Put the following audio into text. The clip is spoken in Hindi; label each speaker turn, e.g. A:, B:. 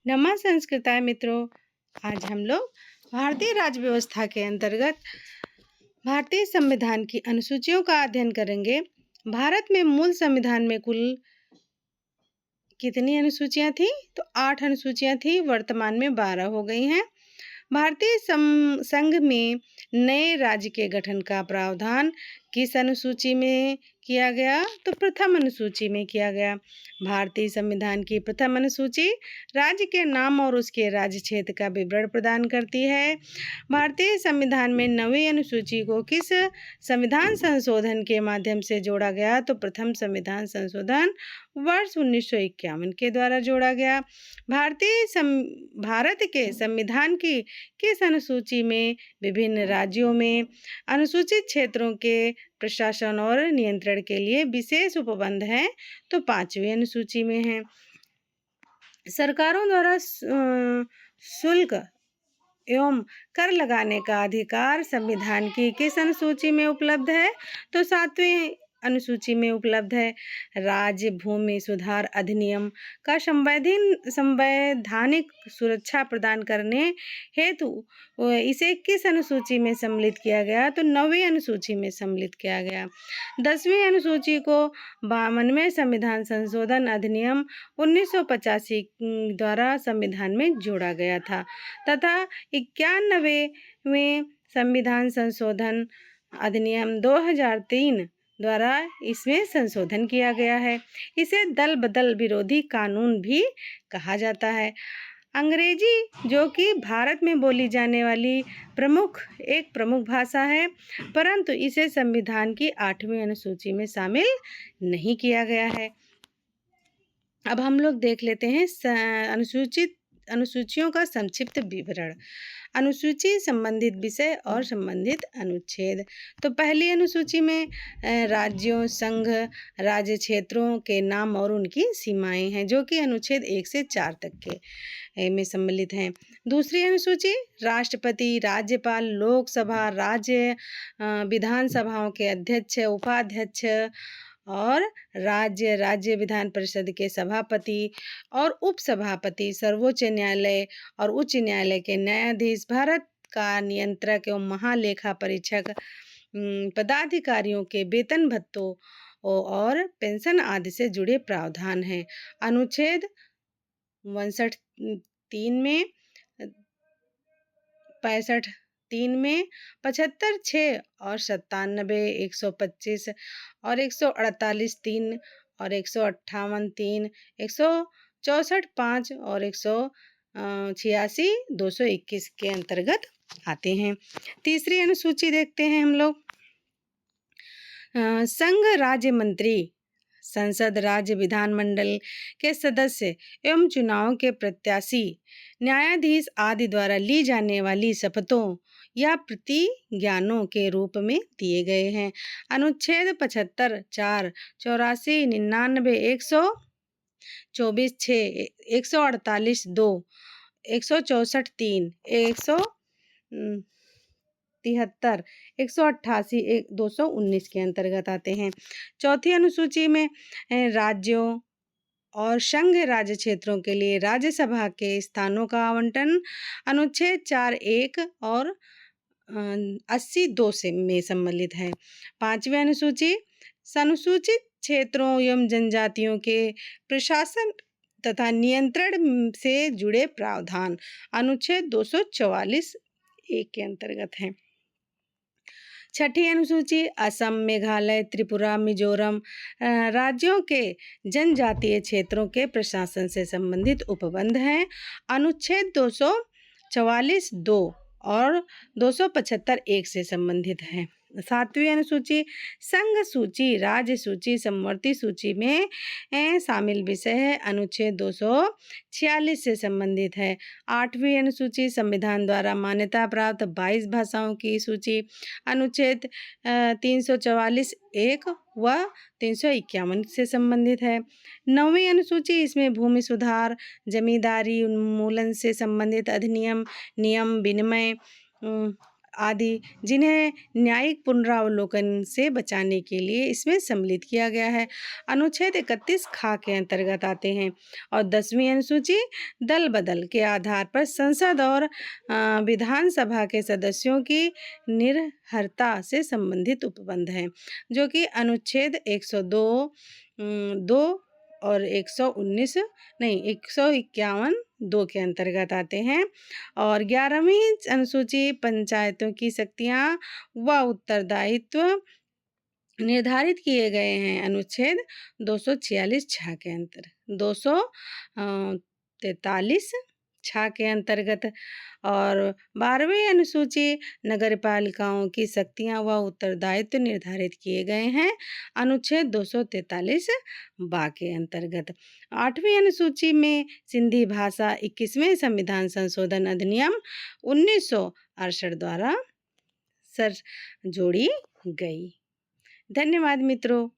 A: नमः संस्कृताय मित्रों। आज हम लोग भारतीय राज्य व्यवस्था के अंतर्गत भारतीय संविधान की अनुसूचियों का अध्ययन करेंगे। भारत में मूल संविधान में कुल कितनी अनुसूचियां थी? तो 8 अनुसूचियां थी, वर्तमान में 12 हो गई हैं। भारतीय संघ में नए राज्य के गठन का प्रावधान किस अनुसूची में किया गया? तो प्रथम अनुसूची में किया गया। भारतीय संविधान की प्रथम अनुसूची राज्य के नाम और उसके राज्य क्षेत्र का विवरण प्रदान करती है। भारतीय संविधान में नवीं अनुसूची को किस संविधान संशोधन के माध्यम से जोड़ा गया? तो प्रथम संविधान संशोधन वर्ष 1951 के द्वारा जोड़ा गया। भारत के संविधान की किस अनुसूची में विभिन्न राज्यों में अनुसूचित क्षेत्रों के प्रशासन और नियंत्रण के लिए विशेष उपबंध हैं? तो 5वीं अनुसूची में है। सरकारों द्वारा शुल्क एवं कर लगाने का अधिकार संविधान की किस अनुसूची में उपलब्ध है? तो 7वीं अनुसूची में उपलब्ध है। राज्य भूमि सुधार अधिनियम का संवैधानिक सुरक्षा प्रदान करने हेतु इसे किस अनुसूची में सम्मिलित किया गया? तो 9वीं अनुसूची में सम्मिलित किया गया। 10वीं अनुसूची को 52वें संविधान संशोधन अधिनियम 1985 द्वारा संविधान में जोड़ा गया था तथा 91वें संविधान संशोधन अधिनियम 2003 द्वारा इसमें संशोधन किया गया है। इसे दल बदल विरोधी कानून भी कहा जाता है। अंग्रेजी, जो कि भारत में बोली जाने वाली एक प्रमुख भाषा है, परंतु इसे संविधान की 8वीं अनुसूची में शामिल नहीं किया गया है। अब हम लोग देख लेते हैं अनुसूचियों का संक्षिप्त विवरण। अनुसूची संबंधित विषय और संबंधित अनुच्छेद। तो पहली अनुसूची में राज्यों, संघ, राज्य क्षेत्रों के नाम और उनकी सीमाएं हैं, जो कि अनुच्छेद 1 से 4 तक के में सम्मिलित हैं। दूसरी अनुसूची राष्ट्रपति, राज्यपाल, लोकसभा, राज्य विधानसभाओं के अध्यक्ष, उपाध्यक्ष और राज्य विधान परिषद के सभापति और उपसभापति, सर्वोच्च न्यायालय और उच्च न्यायालय के न्यायाधीश, भारत का नियंत्रक एवं महालेखा परीक्षक, पदाधिकारियों के वेतन भत्तों और पेंशन आदि से जुड़े प्रावधान हैं। अनुच्छेद 59(3) में, 65(3) में, 75(6) और 97, 125 और 148(3) और 158(3), 164(5) और 186, 221 के अंतर्गत आते हैं। तीसरी अनुसूची देखते हैं हम लोग। संघ राज्य मंत्री, संसद, राज्य विधानमंडल के सदस्य एवं चुनाव के प्रत्याशी, न्यायाधीश आदि द्वारा ली जाने वाली शपथों या प्रतिज्ञानों के रूप में दिए गए हैं। अनुच्छेद 75, 4, 84, 99, 124, 6, 148, 2, 164, 3, 173, 188, 219 के अंतर्गत आते हैं। चौथी अनुसूची में राज्यों और संघ राज्य क्षेत्रों के लिए राज्यसभा के स्थानों का आवंटन अनुच्छेद 4(1) और 80(2) से में सम्मिलित है। 5वीं अनुसूची अनुसूचित क्षेत्रों एवं जनजातियों के प्रशासन तथा नियंत्रण से जुड़े प्रावधान अनुच्छेद 244(1) के अंतर्गत है। छठी अनुसूची असम, मेघालय, त्रिपुरा, मिजोरम राज्यों के जनजातीय क्षेत्रों के प्रशासन से संबंधित उपबंध हैं। अनुच्छेद 244(2) और 275(1) से संबंधित है। 7वीं अनुसूची संघ सूची, राज्य सूची, समवर्ती सूची में शामिल विषय है, अनुच्छेद 246 से संबंधित है। 8वीं अनुसूची संविधान द्वारा मान्यता प्राप्त 22 भाषाओं की सूची, अनुच्छेद 344(1) व 351 से संबंधित है। 9वीं अनुसूची इसमें भूमि सुधार, जमींदारी उन्मूलन से संबंधित अधिनियम, नियम विनिमय आदि, जिन्हें न्यायिक पुनरावलोकन से बचाने के लिए इसमें सम्मिलित किया गया है। अनुच्छेद 31 खा के अंतर्गत आते हैं। और 10वीं अनुसूची दल बदल के आधार पर संसद और विधानसभा के सदस्यों की निर्भरता से संबंधित उपबंध है, जो कि अनुच्छेद 102 2 और 119 नहीं 151 2 के अंतर्गत आते हैं। और 11वीं अनुसूची पंचायतों की शक्तियां व उत्तरदायित्व निर्धारित किए गए हैं अनुच्छेद 246 छः के अंतर 243 छः के अंतर्गत। और 12वीं अनुसूची नगर पालिकाओं की शक्तियां व उत्तरदायित्व निर्धारित किए गए हैं अनुच्छेद 243 बा के अंतर्गत। 8वीं अनुसूची में सिंधी भाषा 21वें संविधान संशोधन अधिनियम 1968 द्वारा जोड़ी गई। धन्यवाद मित्रों।